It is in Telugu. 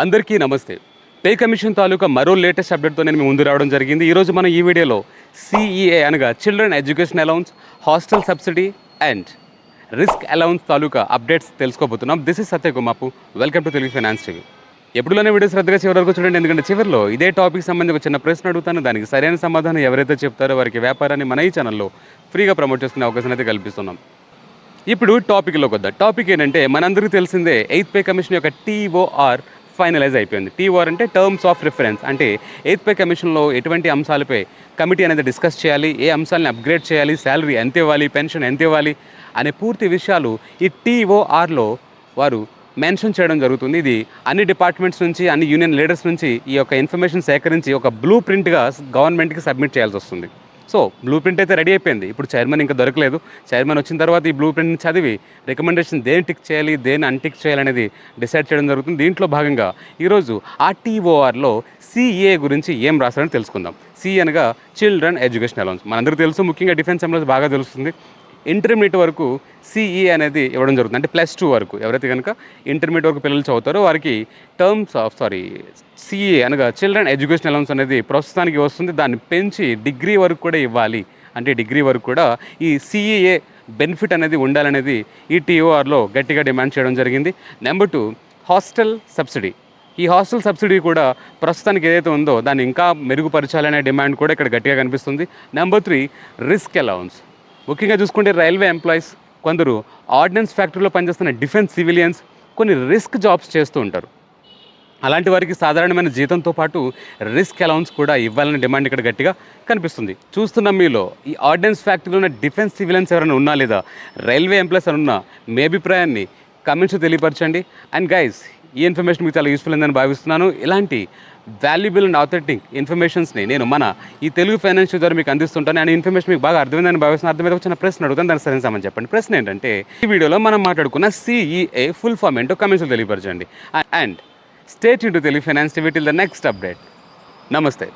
అందరికీ నమస్తే. పే కమిషన్ తాలూకా మరో లేటెస్ట్ అప్డేట్తో నేను మీ ముందు రావడం జరిగింది. ఈరోజు మనం ఈ వీడియోలో సిఈఏ అనగా children education allowance, hostel subsidy and risk allowance తాలూకా అప్డేట్స్ తెలుసుకోబోతున్నాం. దిస్ ఇస్ సత్యకుమాపు. Welcome to Telugu finance TV. ఎప్పుడులోనే వీడియో శ్రద్ధగా చివరి వరకు చూడండి, ఎందుకంటే చివరిలో ఇదే టాపిక్ సంబంధించి ఒక చిన్న ప్రశ్న అడుగుతాను. దానికి సరైన సమాధానం ఎవరైతే చెప్తారో వారికి వ్యాపారాన్ని మన ఈ ఛానల్లో ఫ్రీగా ప్రమోట్ చేసుకునే అవకాశం అయితే కల్పిస్తున్నాం. ఇప్పుడు టాపిక్లోకి వద్దాం. టాపిక్ ఏంటంటే మనందరికీ తెలిసిందే 8th పే కమిషన్ యొక్క TOR ఫైనలైజ్ అయిపోయింది. TOR అంటే టర్మ్స్ ఆఫ్ రిఫరెన్స్. అంటే 8th పే కమిషన్లో ఎటువంటి అంశాలపై కమిటీ అనేది డిస్కస్ చేయాలి, ఏ అంశాలను అప్గ్రేడ్ చేయాలి, శాలరీ ఎంత ఇవ్వాలి, పెన్షన్ ఎంత ఇవ్వాలి అనే పూర్తి విషయాలు ఈ TORలో వారు మెన్షన్ చేయడం జరుగుతుంది. ఇది అన్ని డిపార్ట్మెంట్స్ నుంచి, అన్ని యూనియన్ లీడర్స్ నుంచి ఈ యొక్క ఇన్ఫర్మేషన్ సేకరించి ఒక బ్లూ ప్రింట్గా గవర్నమెంట్కి సబ్మిట్ చేయాల్సి వస్తుంది. సో బ్లూ ప్రింట్ అయితే రెడీ అయిపోయింది. ఇప్పుడు చైర్మన్ ఇంకా దొరకలేదు. చైర్మన్ వచ్చిన తర్వాత ఈ బ్లూ ప్రింట్ని చదివి రికమెండేషన్ దేని టిక్ చేయాలి, దేని అన్టిక్ చేయాలనేది డిసైడ్ చేయడం జరుగుతుంది. దీంట్లో భాగంగా ఈరోజు ఆ TORలో CA గురించి ఏం రాస్తారని తెలుసుకుందాం. C అనగా చిల్డ్రన్ ఎడ్యుకేషన్ అలౌన్స్. మనందరికీ తెలుసు, ముఖ్యంగా డిఫెన్స్ ఎంప్లాయీస్ బాగా తెలుస్తుంది. ఇంటర్మీడియట్ వరకు CE అనేది ఇవ్వడం జరుగుతుంది. అంటే +2 వరకు ఎవరైతే కనుక ఇంటర్మీడియట్ వరకు పిల్లలు చదువుతారో వారికి CA అనగా చిల్డ్రన్ ఎడ్యుకేషన్ అలౌన్స్ అనేది ప్రస్తుతానికి వస్తుంది. దాన్ని పెంచి డిగ్రీ వరకు కూడా ఇవ్వాలి. అంటే డిగ్రీ వరకు కూడా ఈ CEA బెనిఫిట్ అనేది ఉండాలనేది ఈ TORలో గట్టిగా డిమాండ్ చేయడం జరిగింది. Number 2 hostel subsidy. ఈ హాస్టల్ సబ్సిడీ కూడా ప్రస్తుతానికి ఏదైతే ఉందో దాన్ని ఇంకా మెరుగుపరచాలనే డిమాండ్ కూడా ఇక్కడ గట్టిగా కనిపిస్తుంది. Number 3 risk allowance. ముఖ్యంగా చూసుకుంటే రైల్వే ఎంప్లాయీస్, కొందరు ఆర్డినెన్స్ ఫ్యాక్టరీలో పనిచేస్తున్న డిఫెన్స్ సివిలియన్స్ కొన్ని రిస్క్ జాబ్స్ చేస్తూ ఉంటారు. అలాంటి వారికి సాధారణమైన జీతంతో పాటు రిస్క్ అలౌన్స్ కూడా ఇవ్వాలనే డిమాండ్ ఇక్కడ గట్టిగా కనిపిస్తుంది. చూస్తున్నాం మీలో ఈ ఆర్డినెన్స్ ఫ్యాక్టరీలో ఉన్న డిఫెన్స్ సివిలియన్స్ ఎవరైనా ఉన్నా, లేదా రైల్వే ఎంప్లాయీస్ అని ఉన్నా, మీ అభిప్రాయాన్ని కమెంట్స్ తెలియపరచండి. అండ్ గైస్, ఈ ఇన్ఫర్మేషన్ మీకు చాలా యూస్ఫుల్ ఉందని భావిస్తున్నాను. ఇలాంటి వాల్యుబుల్ అండ్ ఆథెంటిక్ ఇన్ఫర్మేషన్స్ని నేను మన ఈ తెలుగు ఫైనాన్షియల్ ద్వారా మీకు అందిస్తుంటాను. అండ్ ఇన్ఫర్మేషన్ మీకు బాగా అర్థమైందని భావిస్తున్నాను. అర్థమైతే వచ్చిన ప్రశ్న అడుగుతాను, దానికి సరైన సమాధానం చెప్పండి. ప్రశ్న ఏంటంటే, ఈ వీడియోలో మనం మాట్లాడుకున్న CEA ఫుల్ ఫామ్ ఏంటో కమెంట్స్లో తెలియపరచండి. And stay tuned to Telugu finance TV till the next update. నమస్తే.